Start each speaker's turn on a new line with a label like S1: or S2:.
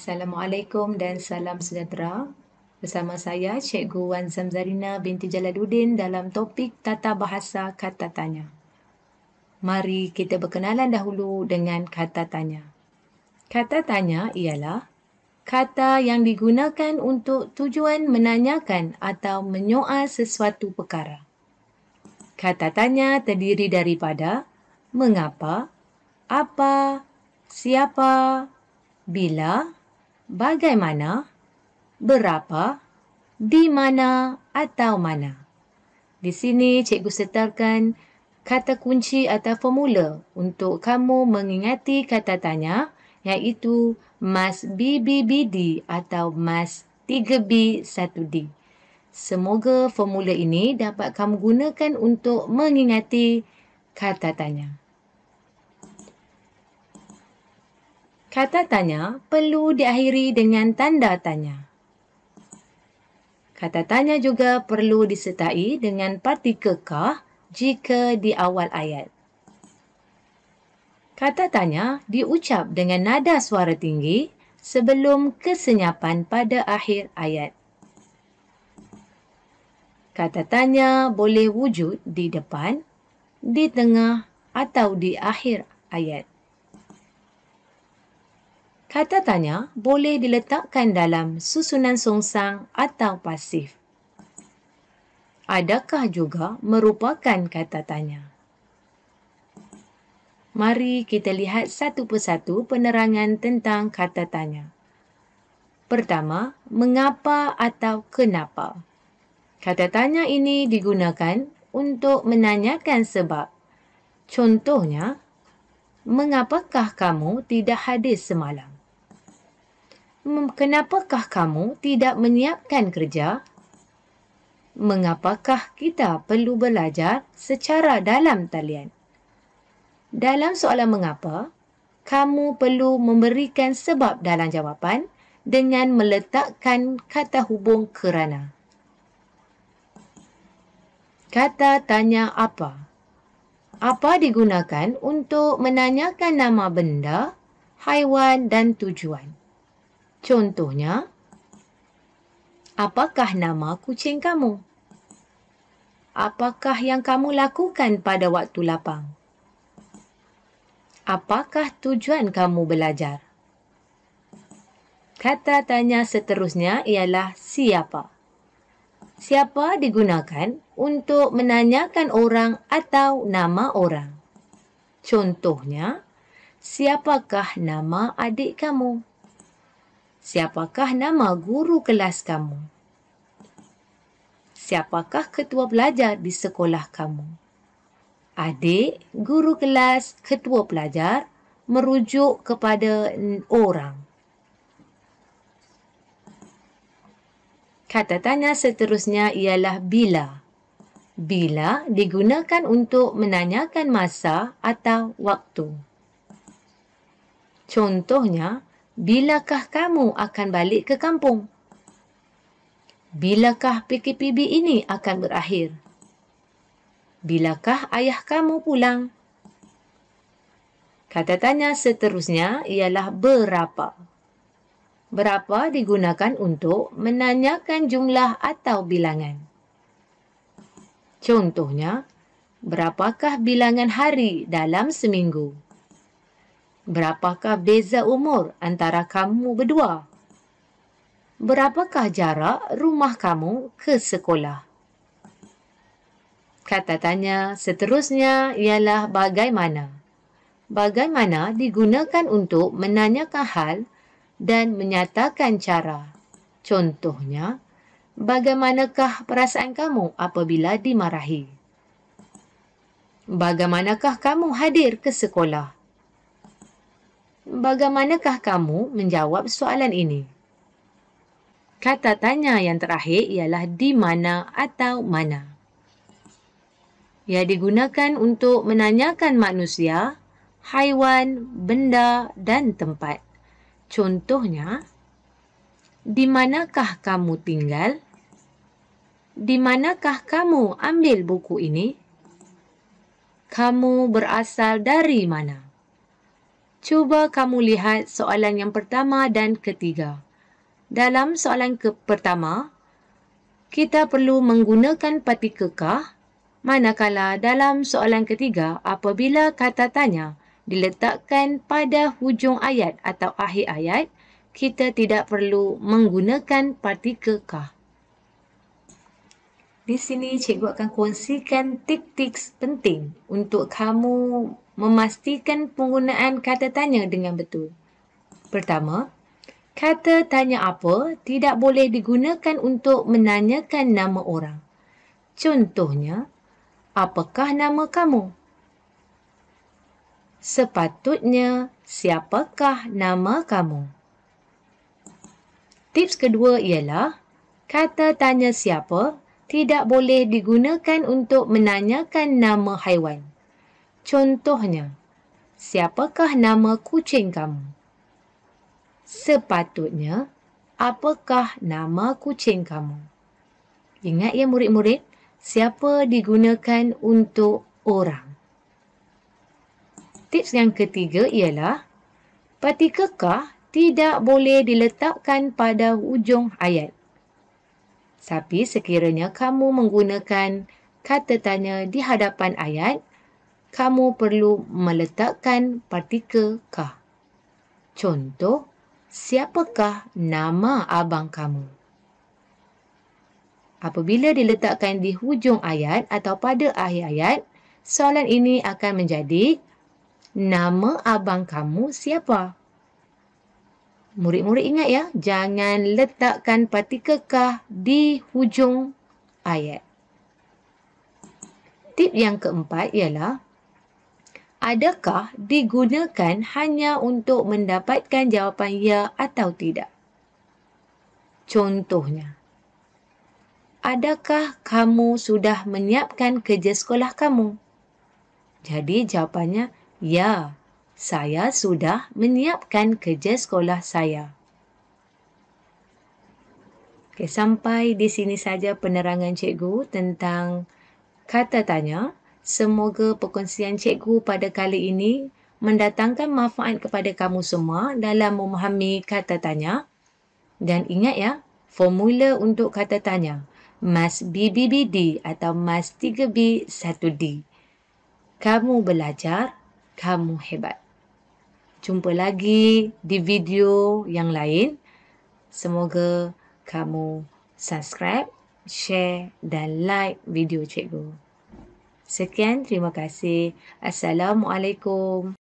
S1: Assalamualaikum dan salam sejahtera. Bersama saya Cikgu Wan Zamzarina binti Jalaluddin dalam topik Tata Bahasa Kata Tanya. Mari kita berkenalan dahulu dengan kata tanya. Kata tanya ialah kata yang digunakan untuk tujuan menanyakan atau menyoal sesuatu perkara. Kata tanya terdiri daripada mengapa, apa, siapa, bila, bagaimana, berapa, di mana atau mana. Di sini cikgu sertakan kata kunci atau formula untuk kamu mengingati kata tanya iaitu mas BBBD atau mas 3B 1D. Semoga formula ini dapat kamu gunakan untuk mengingati kata tanya. Kata tanya perlu diakhiri dengan tanda tanya. Kata tanya juga perlu disertai dengan partikel kah jika di awal ayat. Kata tanya diucap dengan nada suara tinggi sebelum kesenyapan pada akhir ayat. Kata tanya boleh wujud di depan, di tengah atau di akhir ayat. Kata tanya boleh diletakkan dalam susunan songsang atau pasif. Adakah juga merupakan kata tanya? Mari kita lihat satu persatu penerangan tentang kata tanya. Pertama, mengapa atau kenapa? Kata tanya ini digunakan untuk menanyakan sebab. Contohnya, mengapakah kamu tidak hadir semalam? Kenapakah kamu tidak menyiapkan kerja? Mengapakah kita perlu belajar secara dalam talian? Dalam soalan mengapa, kamu perlu memberikan sebab dalam jawapan dengan meletakkan kata hubung kerana. Kata tanya apa? Apa digunakan untuk menanyakan nama benda, haiwan dan tujuan. Contohnya, apakah nama kucing kamu? Apakah yang kamu lakukan pada waktu lapang? Apakah tujuan kamu belajar? Kata tanya seterusnya ialah siapa. Siapa digunakan untuk menanyakan orang atau nama orang. Contohnya, siapakah nama adik kamu? Siapakah nama guru kelas kamu? Siapakah ketua pelajar di sekolah kamu? Adik, guru kelas, ketua pelajar merujuk kepada orang. Kata tanya seterusnya ialah bila. Bila digunakan untuk menanyakan masa atau waktu. Contohnya, bilakah kamu akan balik ke kampung? Bilakah PKPB ini akan berakhir? Bilakah ayah kamu pulang? Kata tanya seterusnya ialah berapa. Berapa digunakan untuk menanyakan jumlah atau bilangan. Contohnya, berapakah bilangan hari dalam seminggu? Berapakah beza umur antara kamu berdua? Berapakah jarak rumah kamu ke sekolah? Kata tanya seterusnya ialah bagaimana. Bagaimana digunakan untuk menanyakan hal dan menyatakan cara. Contohnya, bagaimanakah perasaan kamu apabila dimarahi? Bagaimanakah kamu hadir ke sekolah? Bagaimanakah kamu menjawab soalan ini? Kata tanya yang terakhir ialah di mana atau mana. Ia digunakan untuk menanyakan manusia, haiwan, benda dan tempat. Contohnya, di manakah kamu tinggal? Di manakah kamu ambil buku ini? Kamu berasal dari mana? Cuba kamu lihat soalan yang pertama dan ketiga. Dalam soalan pertama, kita perlu menggunakan partikel kah? Manakala dalam soalan ketiga, apabila kata tanya diletakkan pada hujung ayat atau akhir ayat, kita tidak perlu menggunakan partikel kah. Di sini cikgu akan kongsikan tips-tips penting untuk kamu memastikan penggunaan kata tanya dengan betul. Pertama, kata tanya apa tidak boleh digunakan untuk menanyakan nama orang. Contohnya, apakah nama kamu? Sepatutnya, siapakah nama kamu? Tips kedua ialah, kata tanya siapa tidak boleh digunakan untuk menanyakan nama haiwan. Contohnya, siapakah nama kucing kamu? Sepatutnya, apakah nama kucing kamu? Ingat ya murid-murid, siapa digunakan untuk orang. Tips yang ketiga ialah, partikel kah tidak boleh diletakkan pada hujung ayat. Tapi sekiranya kamu menggunakan kata tanya di hadapan ayat, kamu perlu meletakkan partikel kah. Contoh, siapakah nama abang kamu? Apabila diletakkan di hujung ayat atau pada akhir ayat, soalan ini akan menjadi, nama abang kamu siapa? Murid-murid ingat ya, jangan letakkan partikel kah di hujung ayat. Tip yang keempat ialah, adakah digunakan hanya untuk mendapatkan jawapan ya atau tidak? Contohnya, adakah kamu sudah menyiapkan kerja sekolah kamu? Jadi jawapannya, ya, saya sudah menyiapkan kerja sekolah saya. Okay, sampai di sini saja penerangan cikgu tentang kata tanya. Semoga perkongsian cikgu pada kali ini mendatangkan manfaat kepada kamu semua dalam memahami kata tanya. Dan ingat ya, formula untuk kata tanya, Mas BBBD atau Mas 3B 1D. Kamu belajar, kamu hebat. Jumpa lagi di video yang lain. Semoga kamu subscribe, share dan like video cikgu. Sekian, terima kasih. Assalamualaikum.